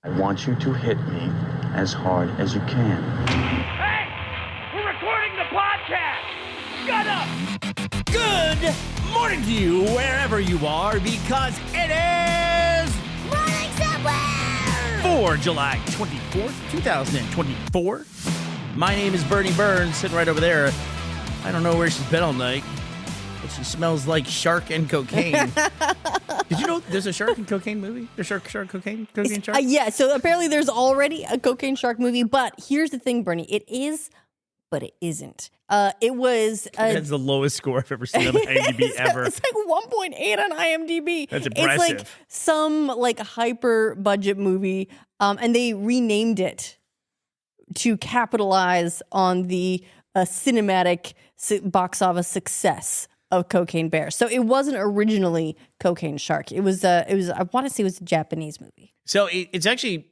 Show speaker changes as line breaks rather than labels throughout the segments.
I want you to hit me as hard as you can.
Hey! We're recording the podcast! Shut up!
Good morning to you, wherever you are, because it is
Morning Somewhere!
for July 24th, 2024. My name is Bernie Burns, sitting right over there. I don't know where she's been all night, but she smells like shark and cocaine. Did you know there's a shark and cocaine movie? There's shark, cocaine shark?
Yeah, so apparently there's already a cocaine shark movie, but here's the thing, Bernie. It is, but it isn't. It was...
That's the lowest score I've ever seen on IMDb ever.
It's like 1.8 on IMDb.
That's impressive.
It's like some like hyper budget movie, and they renamed it to capitalize on the cinematic box office success of Cocaine Bear. So it wasn't originally Cocaine Shark. It was I want to say it was a Japanese movie.
So it's actually,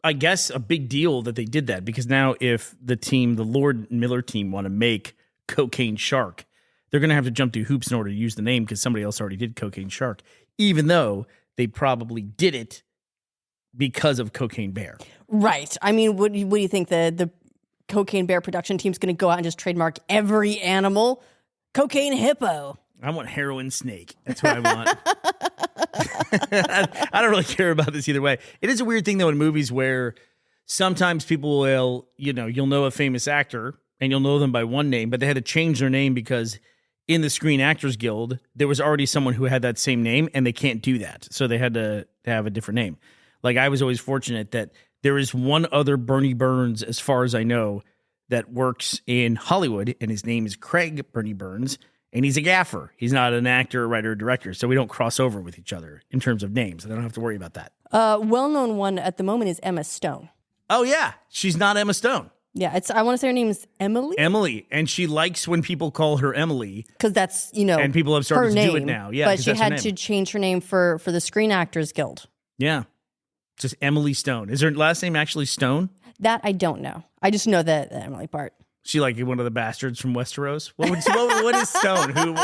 I guess, a big deal that they did that, because now if the Lord Miller team want to make Cocaine Shark, they're going to have to jump through hoops in order to use the name, because somebody else already did Cocaine Shark, even though they probably did it because of Cocaine Bear.
Right. I mean, what do you think the Cocaine Bear production team's going to go out and just trademark every animal? Cocaine hippo.
I want heroin snake. That's what I want. I don't really care about this either way. It is a weird thing, though, in movies where sometimes people will, you'll know a famous actor and you'll know them by one name, but they had to change their name because in the Screen Actors Guild, there was already someone who had that same name, and they can't do that. So they had to have a different name. Like, I was always fortunate that there is one other Bernie Burns, as far as I know, that works in Hollywood, and his name is Craig Bernie Burns, and he's a gaffer. He's not an actor, writer, or director, so we don't cross over with each other in terms of names. I don't have to worry about that.
Well-known one at the moment is Emma Stone.
Oh, yeah. She's not Emma Stone.
Yeah, I want to say her name is Emily.
Emily, and she likes when people call her Emily.
Because that's,
and people have started
her
to
name,
do it now. Yeah,
but she had to change her name for the Screen Actors Guild.
Yeah. Just Emily Stone. Is her last name actually Stone?
That I don't know. I just know the Emily part.
She like one of the bastards from Westeros? What is Stone?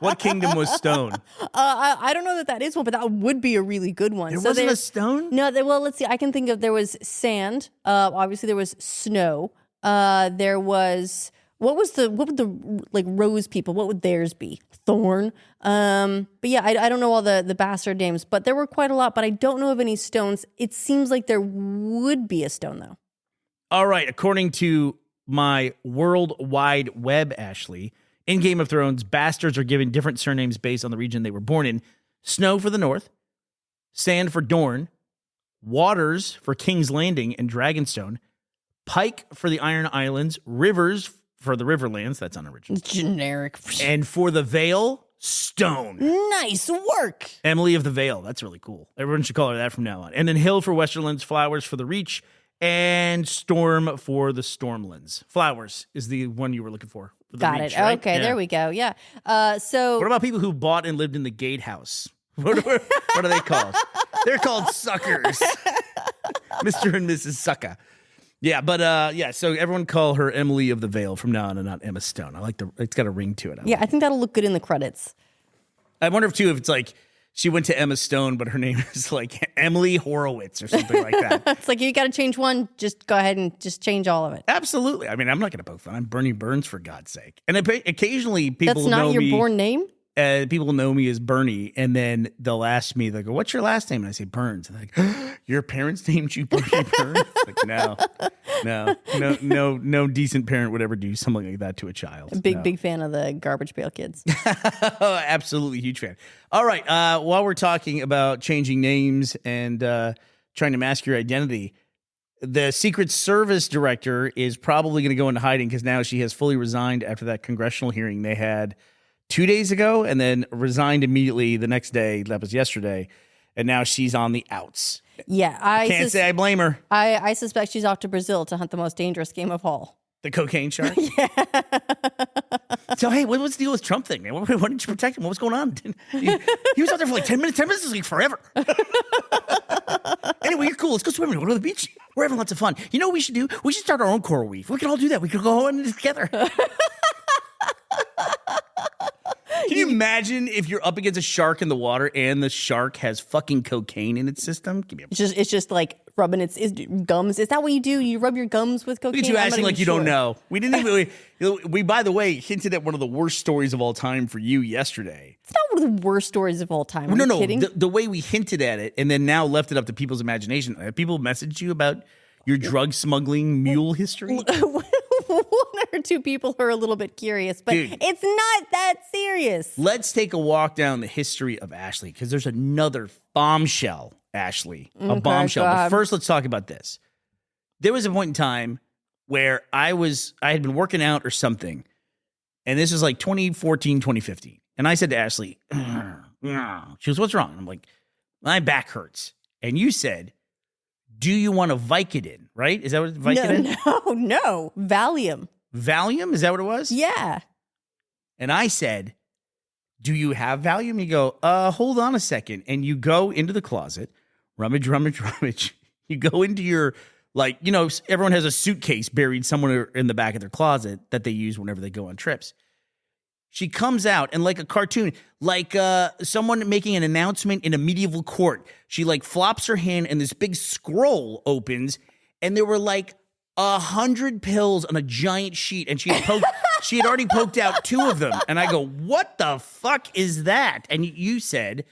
What kingdom was Stone?
I don't know that is one, but that would be a really good one.
There wasn't a stone?
No, well, let's see. I can think of, there was sand. Obviously, there was snow. There was, what would the like rose people, what would theirs be? Thorn. But yeah, I don't know all the bastard names, but there were quite a lot, but I don't know of any stones. It seems like there would be a stone, though.
All right. According to my World Wide Web, Ashley, in Game of Thrones, bastards are given different surnames based on the region they were born in. Snow for the north, Sand for Dorne, Waters for King's Landing and Dragonstone, Pike for the Iron Islands, Rivers for the Riverlands, that's unoriginal.
Generic.
And for the Vale, Stone.
Nice work.
Emily of the Vale, that's really cool. Everyone should call her that from now on. And then Hill for Westerlands, Flowers for the Reach, and Storm for the Stormlands. Flowers is the one you were looking for.
Got
Reach,
it.
right?
Okay,
Yeah.
There we go. Yeah. So
what about people who bought and lived in the gatehouse? What are they called? They're called suckers. Mr. and Mrs. Sucker. Yeah, but so everyone call her Emily of the Vale from now on, and not Emma Stone. I like it's got a ring to it.
I think that'll look good in the credits.
I wonder if it's like she went to Emma Stone, but her name is like Emily Horowitz or something like that.
It's like, you got to change one, just go ahead and just change all of it.
Absolutely. I mean, I'm not going to poke fun. I'm Bernie Burns, for God's sake. And occasionally people
That's not
know
your
me,
born name?
people know me as Bernie, and then they'll ask me, they go, "What's your last name?" And I say Burns. And they're like, "Your parents named you Bernie Burns?" Like, no decent parent would ever do something like that to a child.
Big fan of the Garbage Pail Kids.
Oh, absolutely huge fan. All right, while we're talking about changing names and trying to mask your identity, the Secret Service director is probably going to go into hiding, because now she has fully resigned after that congressional hearing they had 2 days ago, and then resigned immediately the next day. That was yesterday. And now she's on the outs.
Yeah. I
Can't say I blame her.
I suspect she's off to Brazil to hunt the most dangerous game of all.
The cocaine shark? Yeah. So, hey, what's the deal with Trump thing, man? Why didn't you protect him? What was going on? He was out there for like 10 minutes. 10 minutes is like forever. Anyway, you're cool. Let's go swimming. We'll go to the beach. We're having lots of fun. You know what we should do? We should start our own coral reef. We can all do that. We could go on together. Can you imagine if you're up against a shark in the water and the shark has fucking cocaine in its system? Give me a
It's just like rubbing its gums. Is that what you do? You rub your gums with cocaine?
Look at you
I'm not
acting like
even
you don't
sure.
know. We didn't even. We, by the way, hinted at one of the worst stories of all time for you yesterday.
It's not one of the worst stories of all time. Are
No,
you
no.
kidding?
The way we hinted at it and then now left it up to people's imagination. Have people messaged you about your drug smuggling mule history?
One or two people are a little bit curious, but
Dude.
it's not that serious.
Let's take a walk down the history of Ashley because there's another bombshell, Ashley. A bombshell. But
God.
first, let's talk about this. There was a point in time where I had been working out or something, and this was like 2014, 2015. And I said to Ashley, she goes, "What's wrong?" I'm like, "My back hurts." And you said, "Do you want a Vicodin?" Right? Is that what Vicodin?
No. Valium.
Valium? Is that what it was?
Yeah.
And I said, "Do you have Valium?" You go, hold on a second. And you go into the closet, rummage. You go into your, like, you know, everyone has a suitcase buried somewhere in the back of their closet that they use whenever they go on trips. She comes out and like a cartoon, like someone making an announcement in a medieval court. She like flops her hand and this big scroll opens and there were like 100 pills on a giant sheet and she had already poked out 2 of them. And I go, "What the fuck is that?" And you said,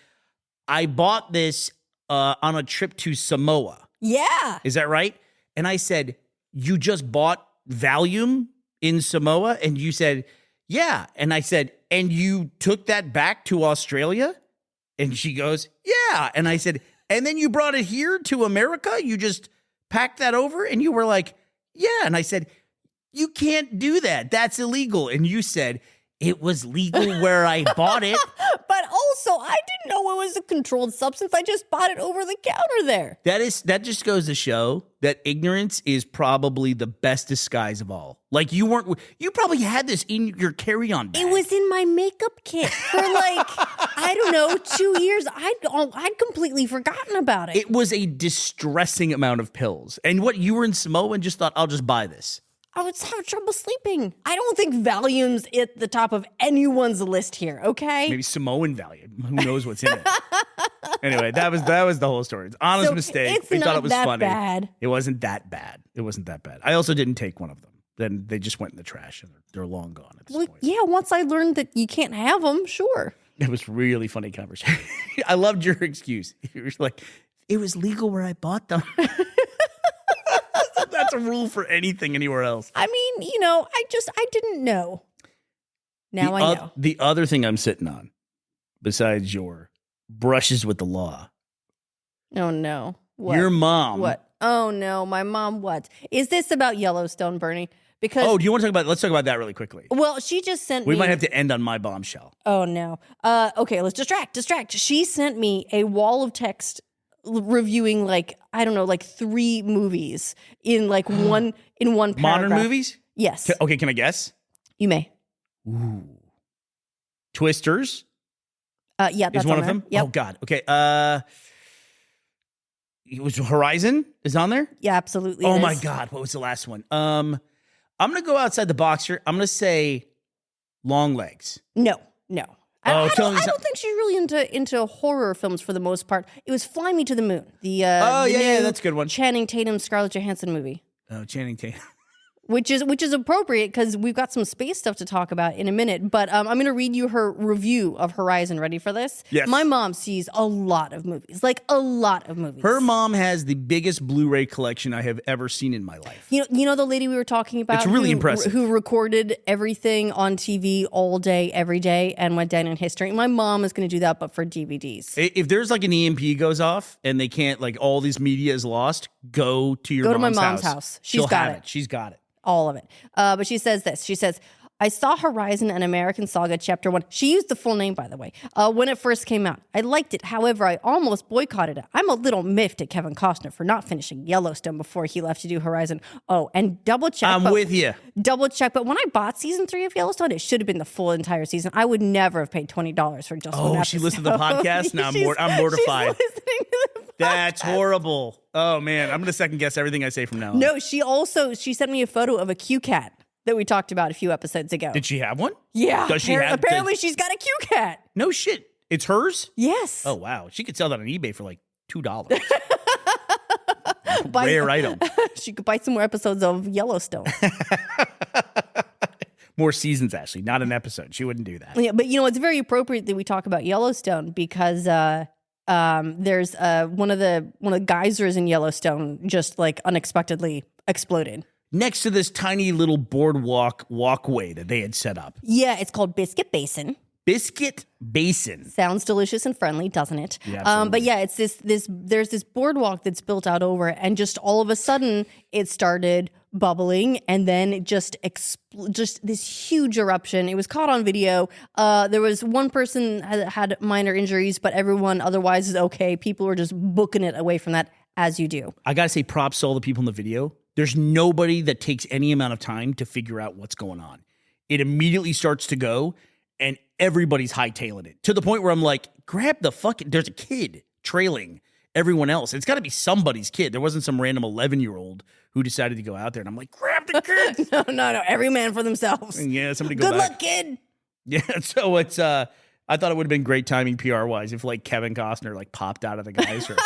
"I bought this on a trip to Samoa."
Yeah.
Is that right? And I said, "You just bought Valium in Samoa?" And you said, "Yeah." And I said, "And you took that back to Australia?" And she goes, "Yeah." And I said, "And then you brought it here to America? You just packed that over?" And you were like, "Yeah." And I said, "You can't do that. That's illegal." And you said, "It was legal where I bought it."
But also, I didn't know it was a controlled substance. I just bought it over the counter there.
That just goes to show that ignorance is probably the best disguise of all. Like you probably had this in your carry-on bag.
It was in my makeup kit for like, I don't know, 2 years. I'd completely forgotten about it.
It was a distressing amount of pills. And what, you were in Samoa and just thought, "I'll just buy this."
I was having trouble sleeping. I don't think Valium's at the top of anyone's list here, okay?
Maybe Samoan Valium. Who knows what's in it? Anyway, that was the whole story. It's an honest
So
mistake.
it's
We thought
not
it was
that
funny.
bad.
It wasn't that bad. I also didn't take one of them. Then they just went in the trash and they're long gone at this
Well,
point.
yeah, once I learned that you can't have them, sure.
It was really funny conversation. I loved your excuse. You were like, "It was legal where I bought them." That's a rule for anything anywhere else.
I mean, I didn't know. Now I know.
The other thing I'm sitting on, besides your brushes with the law,
Oh, no. What?
your mom.
What? Oh, no. My mom, what? Is this about Yellowstone, Bernie? Because,
Oh, do you want to talk about? Let's talk about that really quickly.
well, she just sent
We
me.
might have to end on my bombshell.
Oh, no. Okay, let's distract. She sent me a wall of text reviewing, like, I don't know, like 3 movies in like one paragraph.
Modern movies?
Yes.
Okay, can I guess?
You may.
Ooh. Twisters
Yeah, that's
is one
on
of
there.
them.
Yep.
Oh God. Okay. It was Horizon is on there.
Yeah, absolutely.
Oh
it
my
is.
God, what was the last one? I'm gonna go outside the box here. I'm gonna say Long Legs.
No. I
tell me
don't think she's really into horror films for the most part. It was Fly Me to the Moon. The
Oh,
the
yeah,
new
that's a good one.
Channing Tatum, Scarlett Johansson movie.
Oh, Channing Tatum.
Which is appropriate because we've got some space stuff to talk about in a minute. But I'm going to read you her review of Horizon. Ready for this?
Yes.
My mom sees a lot of movies, like a lot of movies.
Her mom has the biggest Blu-ray collection I have ever seen in my life.
You know the lady we were talking about?
It's really
who-
impressive.
Who recorded everything on TV all day, every day, and went down in history. My mom is going to do that, but for DVDs.
If there's like an EMP goes off and they can't, like all this media is lost, go to your
Go to my
mom's
mom's house. She's
She'll
got
have
it.
She's got it.
All of it. But she says this. She says, I saw Horizon and American Saga Chapter 1. She used the full name, by the way, when it first came out. I liked it. However, I almost boycotted it. I'm a little miffed at Kevin Costner for not finishing Yellowstone before he left to do Horizon. Oh, and double check.
I'm with you.
Double check. But when I bought season 3 of Yellowstone, it should have been the full entire season. I would never have paid $20 for just one
Oh,
episode.
she listened to the podcast? Now I'm mortified.
She's listening to the podcast.
That's horrible. Oh man, I'm gonna second guess everything I say from now on.
No, she sent me a photo of a Q cat that we talked about a few episodes ago.
Did she have one?
Yeah.
Does she have-
apparently she's got a cute cat.
No shit. It's hers?
Yes.
Oh, wow. She could sell that on eBay for like $2.
Buy-
Rare item.
She could buy some more episodes of Yellowstone.
More seasons, Ashley, not an episode. She wouldn't do that.
Yeah, but it's very appropriate that we talk about Yellowstone because there's one of the geysers in Yellowstone just like unexpectedly exploded.
Next to this tiny little boardwalk walkway that they had set up.
Yeah, it's called Biscuit Basin.
Biscuit Basin.
Sounds delicious and friendly, doesn't it?
Yeah, absolutely.
But yeah, it's there's this boardwalk that's built out over it, and just all of a sudden it started bubbling, and then it just this huge eruption. It was caught on video. There was one person had minor injuries, but everyone otherwise is okay. People were just booking it away from that, as you do.
I gotta say, props to all the people in the video. There's nobody that takes any amount of time to figure out what's going on. It immediately starts to go, and everybody's hightailing it to the point where I'm like, grab the fucking. There's a kid trailing everyone else. It's got to be somebody's kid. There wasn't some random 11-year-old who decided to go out there, and I'm like, grab the kid.
No. Every man for themselves.
And yeah, somebody go
Good
back.
luck, kid.
Yeah, so it's I thought it would have been great timing PR wise if like Kevin Costner like popped out of the geyser.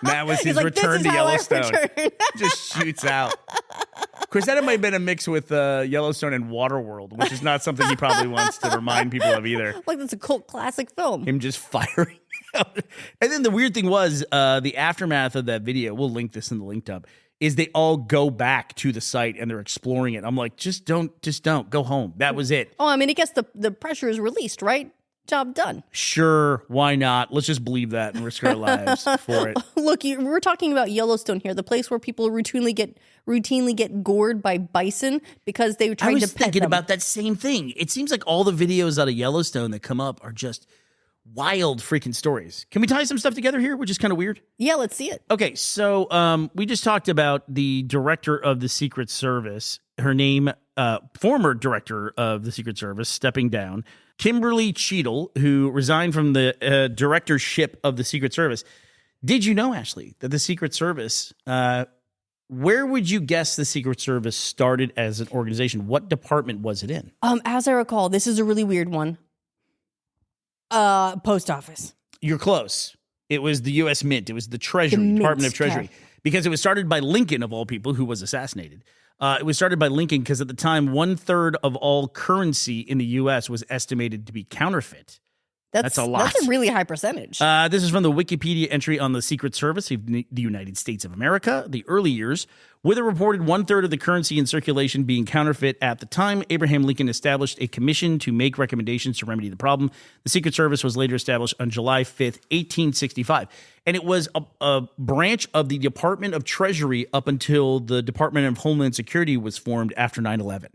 That was his
He's like,
return
"This
to
is how I
Yellowstone.
return."
Just shoots out. Of course, that might have been a mix with Yellowstone and Waterworld, which is not something he probably wants to remind people of either.
Like that's a cult classic film.
Him just firing out. And then the weird thing was the aftermath of that video, we'll link this in the linked up, is they all go back to the site and they're exploring it. I'm like, just don't go home. That was it.
Oh, I mean, I guess the pressure is released, right? Job done.
Sure, why not? Let's just believe that and risk our lives for it.
Look, we're talking about Yellowstone here, the place where people routinely get gored by bison because they were
I
trying
was
to pet
thinking
them.
about that same thing. It seems like all the videos out of Yellowstone that come up are just wild freaking stories. Can we tie some stuff together here, which is kind of weird?
Yeah, let's see it.
Okay, so we just talked about the director of the Secret Service. Her name, former director of the Secret Service, stepping down. Kimberly Cheadle, who resigned from the directorship of the Secret Service. Did you know, Ashley, that the Secret Service, where would you guess the Secret Service started as an organization? What department was it in?
As I recall, this is a really weird one. Post office.
You're close. It was the U.S. Mint. It was the Treasury,
The
Department
Mint,
of Treasury,
okay.
because it was started by Lincoln, of all people, who was assassinated. It was started by Lincoln because at the time, 1/3 of all currency in the U.S. was estimated to be counterfeit. That's a lot.
That's a really high percentage.
This is from the Wikipedia entry on the Secret Service of the United States of America, the early years. With a reported 1/3 of the currency in circulation being counterfeit at the time, Abraham Lincoln established a commission to make recommendations to remedy the problem. The Secret Service was later established on July 5th, 1865. And it was a branch of the Department of Treasury up until the Department of Homeland Security was formed after 9/11.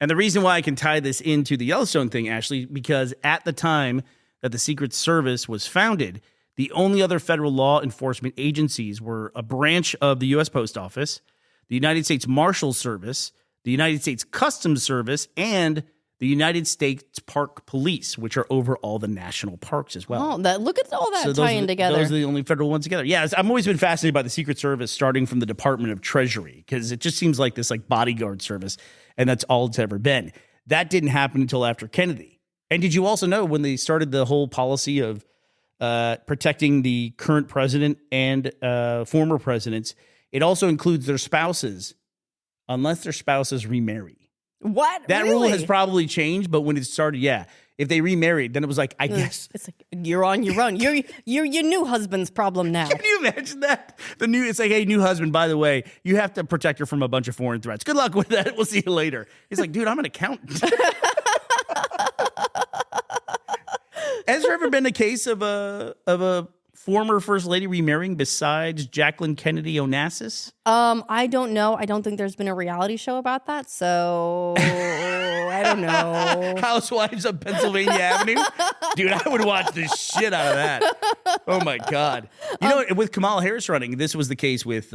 And the reason why I can tie this into the Yellowstone thing, Ashley, because at the time that the Secret Service was founded, the only other federal law enforcement agencies were a branch of the U.S. Post Office, the United States Marshal Service, the United States Customs Service, and the United States Park Police, which are over all the national parks as well.
Oh, look at all that tying together.
Those are the only federal ones together. Yeah, I've always been fascinated by the Secret Service starting from the Department of Treasury because it just seems like this like bodyguard service, and that's all it's ever been. That didn't happen until after Kennedy. And did you also know when they started the whole policy of protecting the current president and former presidents, it also includes their spouses, unless their spouses remarry.
What?
That
Really?
rule has probably changed, but when it started, yeah. If they remarried, then it was like, I guess.
It's like you're on your own. You're your new husband's problem now.
Can you imagine that? It's like, hey, new husband, by the way, you have to protect her from a bunch of foreign threats. Good luck with that. We'll see you later. He's like, dude, I'm an accountant. Has there ever been a case of a former first lady remarrying besides Jacqueline Kennedy Onassis?
I don't know. I don't think there's been a reality show about that, so I don't know.
Housewives of Pennsylvania Avenue? Dude, I would watch the shit out of that. Oh my God. You know, with Kamala Harris running, this was the case with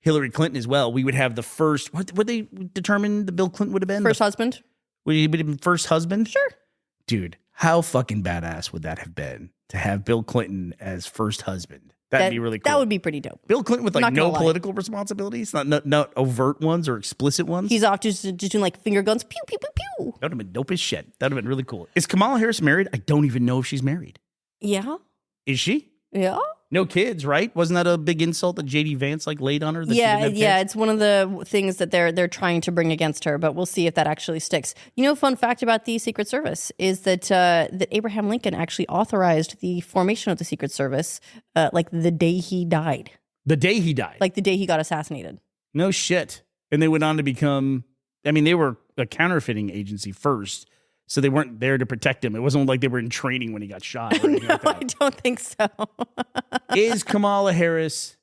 Hillary Clinton as well. We would have the first, what would they determine the Bill Clinton would have been?
First husband?
Would he have been first husband?
Sure.
Dude, how fucking badass would that have been to have Bill Clinton as first husband? That'd be really cool.
That would be pretty dope.
Bill Clinton with like
Not gonna
no
lie.
political responsibilities, not overt ones or explicit ones.
He's off just doing like finger guns. Pew, pew, pew, pew.
That would have been dope as shit. That would have been really cool. Is Kamala Harris married? I don't even know if she's married.
Yeah.
Is she?
Yeah.
No kids, right? Wasn't that a big insult that JD Vance like laid on her? That she
Yeah,
didn't have
yeah,
kids?
it's one of the things that they're trying to bring against her, but we'll see if that actually sticks. You know, fun fact about the Secret Service is that that Abraham Lincoln actually authorized the formation of the Secret Service, like the day he died,
The day he died.
like the day he got assassinated.
No shit. And they went on to become, I mean, they were a counterfeiting agency first, so they weren't there to protect him. It wasn't like they were in training when he got shot. Or anything like
I
that.
don't think so.
Is Kamala Harris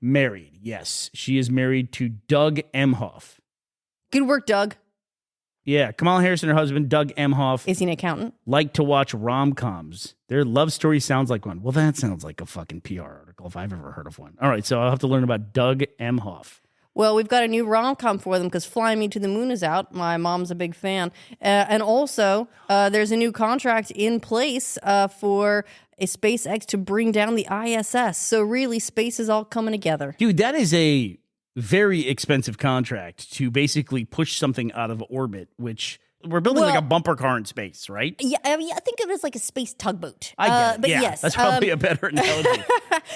married? Yes, she is married to Doug Emhoff.
Good work, Doug.
Yeah, Kamala Harris and her husband, Doug Emhoff,
Is he an accountant?
like to watch rom-coms. Their love story sounds like one. Well, that sounds like a fucking PR article if I've ever heard of one. All right, so I'll have to learn about Doug Emhoff.
Well, we've got a new rom-com for them because Fly Me to the Moon is out. My mom's a big fan. And also, there's a new contract in place for a SpaceX to bring down the ISS. So really, space is all coming together.
Dude, that is a very expensive contract to basically push something out of orbit, which we're building like
Well-
a bumper car in space, right?
Yeah, I mean, I think of it as like a space tugboat.
I get it.
But
Yeah,
yes,
that's probably a better analogy.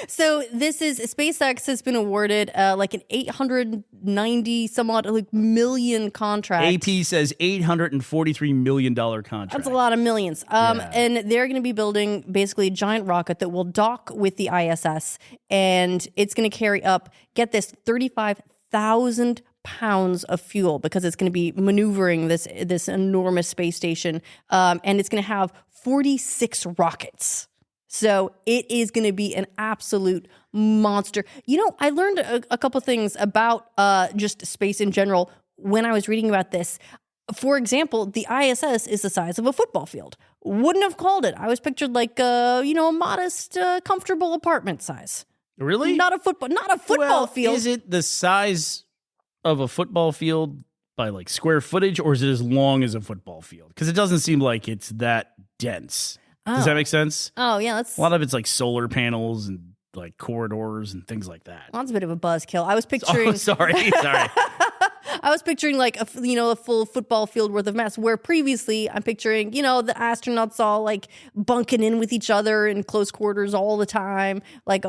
so this is SpaceX has been awarded like an 890 some odd like million contract.
AP says $843 million contract.
That's a lot of millions.
Yeah.
And they're going to be building basically a giant rocket that will dock with the ISS, and it's going to carry up, get this, 35,000 pounds of fuel because it's going to be maneuvering this enormous space station, and it's going to have 46 rockets. So it is going to be an absolute monster. You know, I learned a couple things about just space in general when I was reading about this. For example, the ISS is the size of a football field. Wouldn't have called it. I was pictured like a modest, comfortable apartment size.
Really?
Not a football
Well,
field.
Is it the size of a football field by like square footage, or is it as long as a football field? Because it doesn't seem like it's that dense. Does that make sense?
Oh yeah, that's
A lot of it's like solar panels and like corridors and things like that.
well, that's a bit of a buzzkill. I was picturing.
Oh, sorry.
I was picturing like a full football field worth of mass. Where previously I'm picturing the astronauts all like bunking in with each other in close quarters all the time. Like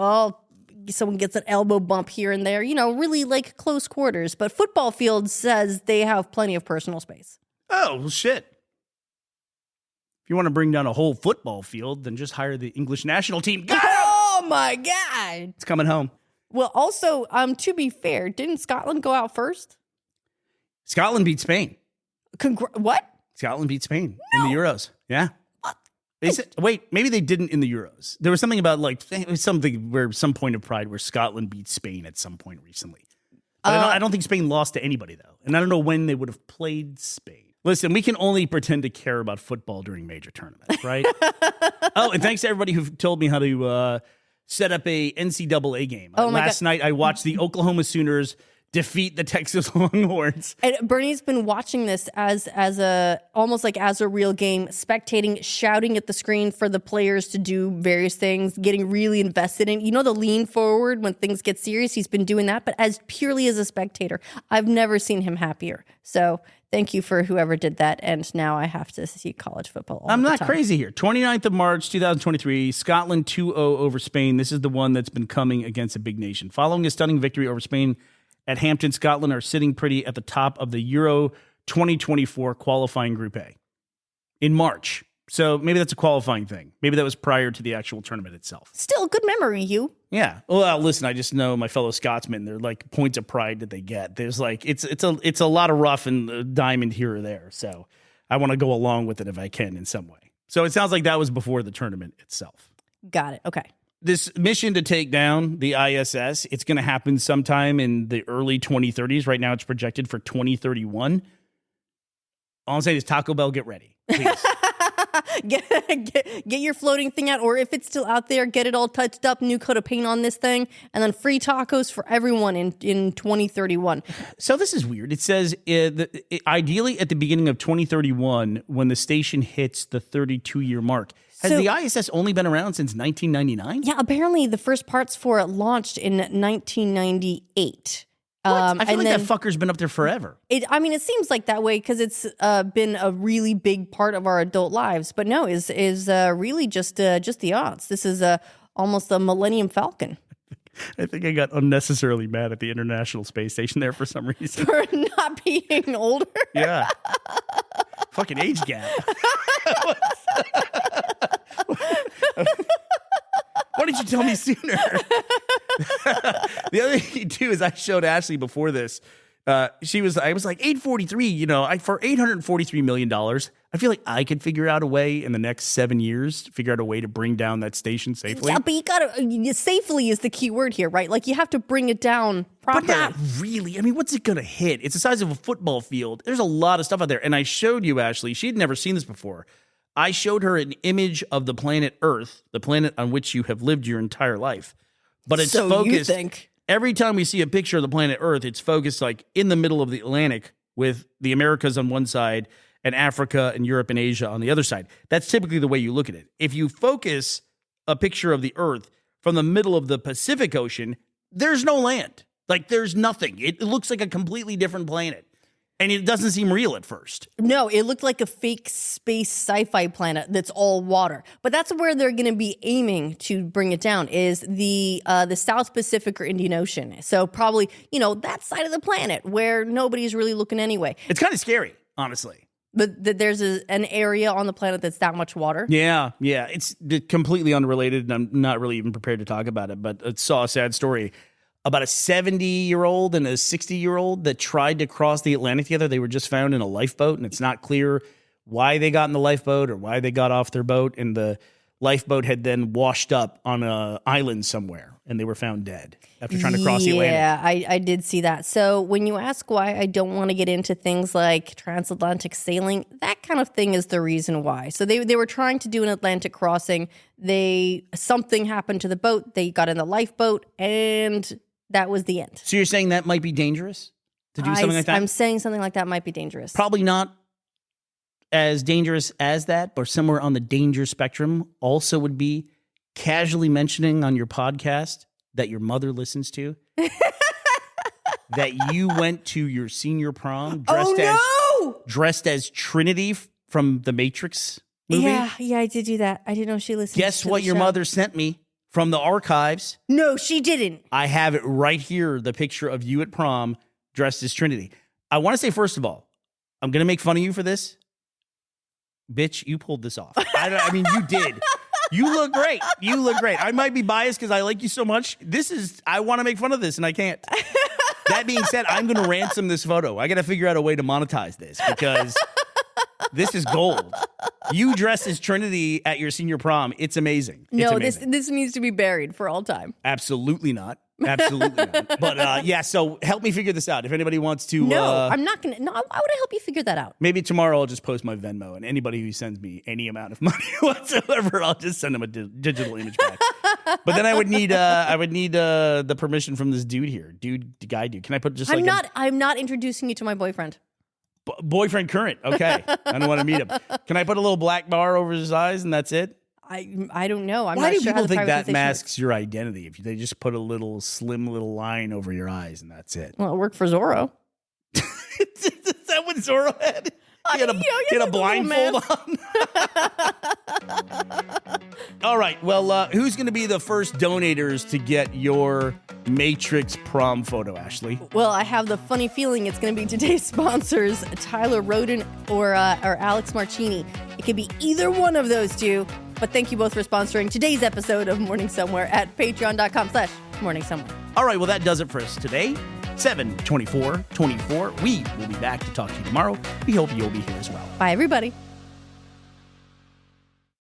someone gets an elbow bump here and there. Really like close quarters. But football field says they have plenty of personal space.
Oh, well, shit. If you want to bring down a whole football field, then just hire the English national team. Got it!
Oh my god!
It's coming home.
Well, also, to be fair, didn't Scotland go out first?
Scotland beat Spain.
What?
Scotland beat Spain in the Euros. Yeah. They said, wait, maybe they didn't in the Euros. There was something about it was something where some point of pride where Scotland beat Spain at some point recently. But I don't think Spain lost to anybody, though. And I don't know when they would have played Spain. Listen, we can only pretend to care about football during major tournaments, right? Oh, and thanks to everybody who told me how to set up a NCAA game.
Oh my
Last
God.
night, I watched the Oklahoma Sooners defeat the Texas Longhorns.
And Bernie's been watching this as almost like as a real game, spectating, shouting at the screen for the players to do various things, getting really invested in. The lean forward when things get serious. He's been doing that, but as purely as a spectator, I've never seen him happier. So thank you for whoever did that. And now I have to see college football. All
I'm
the
not
time.
crazy here. 29th of March, 2023, Scotland 2-0 over Spain. This is the one that's been coming against a big nation. Following a stunning victory over Spain at Hampton, Scotland are sitting pretty at the top of the Euro 2024 qualifying Group A in March. So maybe that's a qualifying thing. Maybe that was prior to the actual tournament itself.
Still, good memory, you.
Yeah. Well, listen, I just know my fellow Scotsmen, they're like points of pride that they get. There's like, it's a lot of rough and diamond here or there. So I want to go along with it if I can in some way. So it sounds like that was before the tournament itself.
Got it. Okay.
This mission to take down the ISS, it's going to happen sometime in the early 2030s. Right now, it's projected for 2031. All I'm saying is Taco Bell, get ready, please.
Get your floating thing out, or if it's still out there, get it all touched up, new coat of paint on this thing, and then free tacos for everyone in 2031.
So this is weird. It says ideally at the beginning of 2031, when the station hits the 32-year mark. Has
So-
the ISS only been around since 1999?
Yeah, apparently the first parts for it launched in 1998.
I feel
and
like
then
that fucker's been up there forever.
it seems like that way because it's been a really big part of our adult lives. But no, is really just the odds. This is almost a Millennium Falcon
I think I got unnecessarily mad at the International Space Station there for some reason.
for not being older.
Yeah. Fucking age gap. Why didn't you tell me sooner? The other thing too is I showed Ashley before this. I was like 843. For $843 million, I feel like I could figure out a way in the next 7 years to figure out a way to bring down that station safely.
Yeah, but you gotta safely is the key word here, right? Like you have to bring it down properly.
But not really. I mean, what's it going to hit? It's the size of a football field. There's a lot of stuff out there. And I showed you, Ashley, she had never seen this before. I showed her an image of the planet Earth, the planet on which you have lived your entire life. But it's
So
focused.
you think.
Every time we see a picture of the planet Earth, it's focused like in the middle of the Atlantic with the Americas on one side and Africa and Europe and Asia on the other side. That's typically the way you look at it. If you focus a picture of the Earth from the middle of the Pacific Ocean, there's no land. Like there's nothing. It looks like a completely different planet. And it doesn't seem real at first.
No, it looked like a fake space sci-fi planet that's all water. But that's where they're going to be aiming to bring it down is the South Pacific or Indian Ocean. So probably, that side of the planet where nobody's really looking anyway.
It's kind of scary, honestly.
But there's an area on the planet that's that much water.
Yeah. It's completely unrelated, and I'm not really even prepared to talk about it, but I saw a sad story about a 70-year-old and a 60-year-old that tried to cross the Atlantic together. They were just found in a lifeboat, and it's not clear why they got in the lifeboat or why they got off their boat. And the lifeboat had then washed up on an island somewhere, and they were found dead after trying to cross the Atlantic.
Yeah, I did see that. So when you ask why I don't want to get into things like transatlantic sailing, that kind of thing is the reason why. So they were trying to do an Atlantic crossing. Something happened to the boat. They got in the lifeboat, and that was the end.
So you're saying that might be dangerous to do something like that?
I'm saying something like that might be dangerous.
Probably not as dangerous as that, but somewhere on the danger spectrum also would be casually mentioning on your podcast that your mother listens to that you went to your senior prom dressed as Trinity from the Matrix movie.
Yeah, I did do that. I didn't know she listened.
Guess
to
what
the
your
show.
mother sent me from the archives?
No, she didn't.
I have it right here, the picture of you at prom dressed as Trinity. I want to say, first of all, I'm going to make fun of you for this. Bitch, you pulled this off. I mean, you did. You look great. I might be biased because I like you so much. I want to make fun of this and I can't. That being said, I'm going to ransom this photo. I got to figure out a way to monetize this because this is gold. You dressed as Trinity at your senior prom. It's amazing. It's
No,
amazing.
this needs to be buried for all time.
Absolutely not. Absolutely not. But yeah, so help me figure this out. If anybody wants to.
No, I'm not going to. No, why would I help you figure that out?
Maybe tomorrow I'll just post my Venmo, and anybody who sends me any amount of money whatsoever, I'll just send them a digital image back. But then I would need the permission from this dude here, guy. Can I put just like
I'm not introducing you to my boyfriend.
boyfriend current? Okay, I don't want to meet him. Can I put a little black bar over his eyes and that's it?
I don't know. I'm
Why
not
do
sure how
people
the
think that
privatization
masks your identity? If they just put a little slim little line over your eyes and that's it.
Well, it worked for Zorro.
Is that what Zorro had? He had
he
a
had a
blindfold on. All right. Well, who's going to be the first donators to get your Matrix prom photo, Ashley?
Well, I have the funny feeling it's going to be today's sponsors, Tyler Roden or Alex Marchini. It could be either one of those two. But thank you both for sponsoring today's episode of Morning Somewhere at patreon.com/Morning Somewhere.
All right. Well, that does it for us today. 7/24/24. We will be back to talk to you tomorrow. We hope you'll be here as well.
Bye, everybody.